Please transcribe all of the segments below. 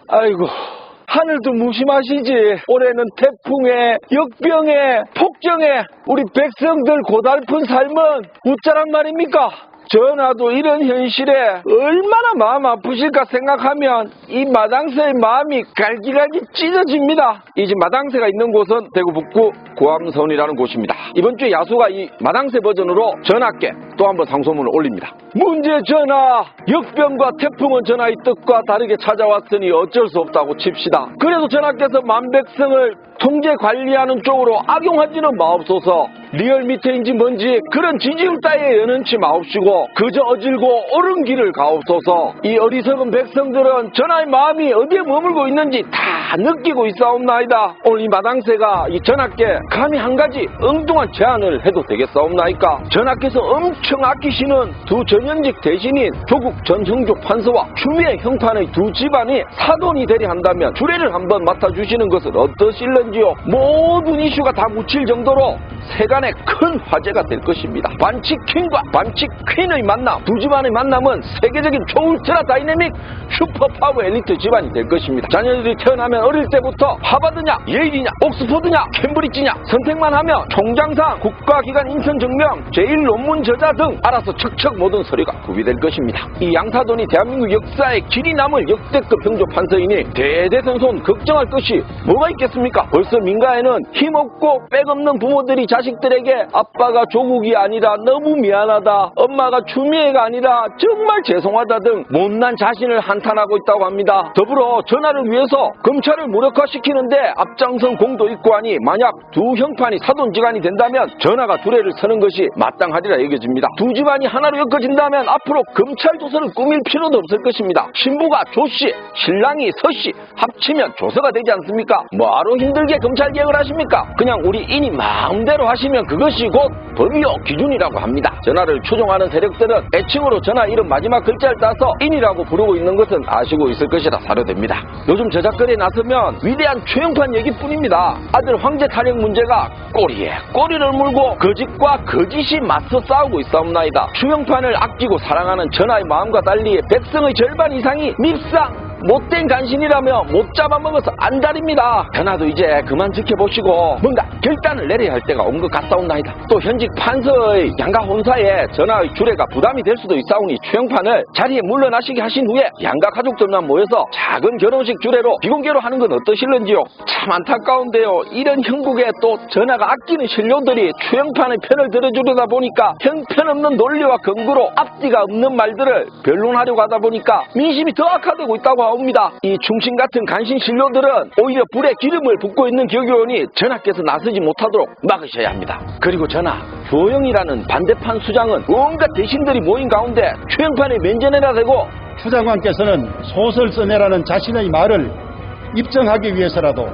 아이고, 하늘도 무심하시지. 올해는 태풍에, 역병에, 폭정에 우리 백성들 고달픈 삶은 웃자란 말입니까? 전하도 이런 현실에 얼마나 마음 아프실까 생각하면 이 마당새의 마음이 갈기갈기 찢어집니다. 이 집 마당새가 있는 곳은 대구 북구 고암서원이라는 곳입니다. 이번 주에 야수가 이 마당새 버전으로 전하께 또 한번 상소문을 올립니다. 문제 전하, 역병과 태풍은 전하의 뜻과 다르게 찾아왔으니 어쩔 수 없다고 칩시다. 그래도 전하께서 만백성을 통제 관리하는 쪽으로 악용하지는 마옵소서. 리얼미터인지 뭔지 그런 지지율 따위에 연연치 마옵시고 그저 어질고 옳은 길을 가옵소서. 이 어리석은 백성들은 전하의 마음이 어디에 머물고 있는지 다 느끼고 있사옵나이다. 오늘 이 마당새가 이 전하께 감히 한 가지 엉뚱한 제안을 해도 되겠사옵나이까? 전하께서 엄청 아끼시는 두 전현직 대신인 조국 전형조 판서와 추미애 형판의 두 집안이 사돈이 되려 한다면 주례를 한번 맡아주시는 것은 어떠실런지요? 모든 이슈가 다 묻힐 정도로 세간의 큰 화제가 될 것입니다. 반칙퀸과 반칙퀸의 만남, 두 집안의 만남은 세계적인 초울트라 다이내믹 슈퍼파워 엘리트 집안이 될 것입니다. 자녀들이 태어나면 어릴 때부터 하버드냐, 예일이냐, 옥스퍼드냐, 캠브리지냐 선택만 하면 총장상, 국가기관 인턴증명, 제1논문 저자 등 알아서 척척 모든 서류가 구비될 것입니다. 이 양사돈이 대한민국 역사에 길이 남을 역대급 형조 판서이니 대대손손 걱정할 것이 뭐가 있겠습니까? 벌써 민가에는 힘없고 백없는 부모들이 자식들에게 아빠가 조국이 아니라 너무 미안하다, 엄마가 추미애가 아니라 정말 죄송하다 등 못난 자신을 한탄하고 있다고 합니다. 더불어 전하를 위해서 검찰을 무력화시키는데 앞장선 공도 있고 하니 만약 두 형판이 사돈지간이 된다면 전하가 두레를 서는 것이 마땅하리라 여겨집니다. 두 집안이 하나로 엮어진다면 앞으로 검찰 조서를 꾸밀 필요도 없을 것입니다. 신부가 조씨, 신랑이 서씨 합치면 조서가 되지 않습니까? 뭐하러 힘들게 검찰개혁을 하십니까? 그냥 우리 인이 마음대로 하시면 그것이 곧 법이요 기준이라고 합니다. 전하를 추종하는 세력들은 애칭으로 전하 이름 마지막 글자를 따서 인이라고 부르고 있는 것은 아시고 있을 것이라 사료됩니다. 요즘 저작거리에 나서면 위대한 최영판 얘기뿐입니다. 아들 황제 탄핵 문제가 꼬리에 꼬리를 물고 거짓과 거짓이 맞서 싸우고 있사옵나이다. 최영판을 아끼고 사랑하는 전하의 마음과 달리 백성의 절반 이상이 밉상 못된 간신이라며 못 잡아먹어서 안달입니다. 전하도 이제 그만 지켜보시고 뭔가 결단을 내려야 할 때가 온 것 같사옵나이다. 또 현직 판서의 양가 혼사에 전하의 주례가 부담이 될 수도 있사오니 최영판을 자리에 물러나시게 하신 후에 양가 가족들만 모여서 작은 결혼식 주례로 비공개로 하는 건 어떠실런지요? 참 안타까운데요. 이런 형국에 또 전하가 아끼는 신료들이 최영판의 편을 들어주려다 보니까 형편없는 논리와 근거로 앞뒤가 없는 말들을 변론하려고 하다 보니까 민심이 더 악화되고 있다고 합니다. 이 충신 같은 간신 신료들은 오히려 불에 기름을 붓고 있는 격이 오니 전하께서 나서지 못하도록 막으셔야 합니다. 그리고 전하, 조영이라는 반대판 수장은 온갖 대신들이 모인 가운데 최영판에 면전해라 대고 추 장관께서는 소설 써내라는 자신의 말을 입증하기 위해서라도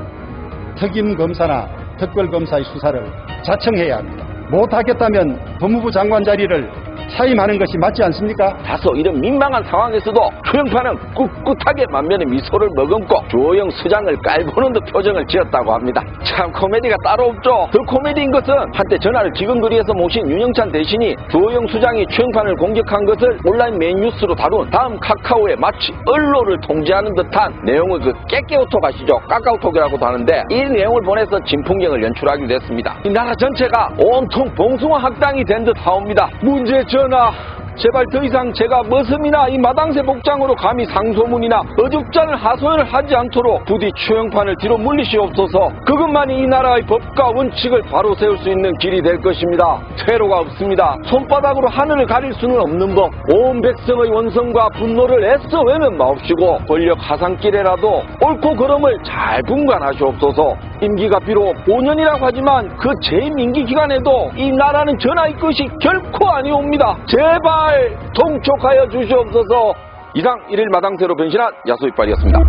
특임검사나 특별검사의 수사를 자청해야 합니다. 못하겠다면 법무부 장관 자리를 사임하는 것이 맞지 않습니까? 다소 이런 민망한 상황에서도 최영판은 꿋꿋하게 만면에 미소를 머금고 조영 수장을 깔보는 듯 표정을 지었다고 합니다. 참 코미디가 따로 없죠. 더 코미디인 것은 한때 전하를 지근거리에서 모신 윤영찬 대신이 조영 수장이 최영판을 공격한 것을 온라인 메인 뉴스로 다룬 다음 카카오에 마치 언론을 통제하는 듯한 내용을 깨깨오톡 아시죠? 까까오톡이라고도 하는데 이 내용을 보내서 진풍경을 연출하기도 했습니다. 이 나라 전체가 온통 봉숭아 학당이 된 듯 하옵니다. 문제 전하, 제발 더 이상 제가 머슴이나 이 마당새 복장으로 감히 상소문이나 어줍잖은 하소연을 하지 않도록 부디 최영판을 뒤로 물리시옵소서. 그것만이 이 나라의 법과 원칙을 바로 세울 수 있는 길이 될 것입니다. 퇴로가 없습니다. 손바닥으로 하늘을 가릴 수는 없는 법. 온 백성의 원성과 분노를 애써 외면 마옵시고 권력 하산길에라도 옳고 그름을 잘 분간하시옵소서. 임기가 비록 5년이라고 하지만 그 재임임기 기간에도 이 나라는 전하의 것이 결코 아니옵니다. 제발 통촉하여 주시옵소서. 이상 1일 마당새로 변신한 야수이빨이었습니다.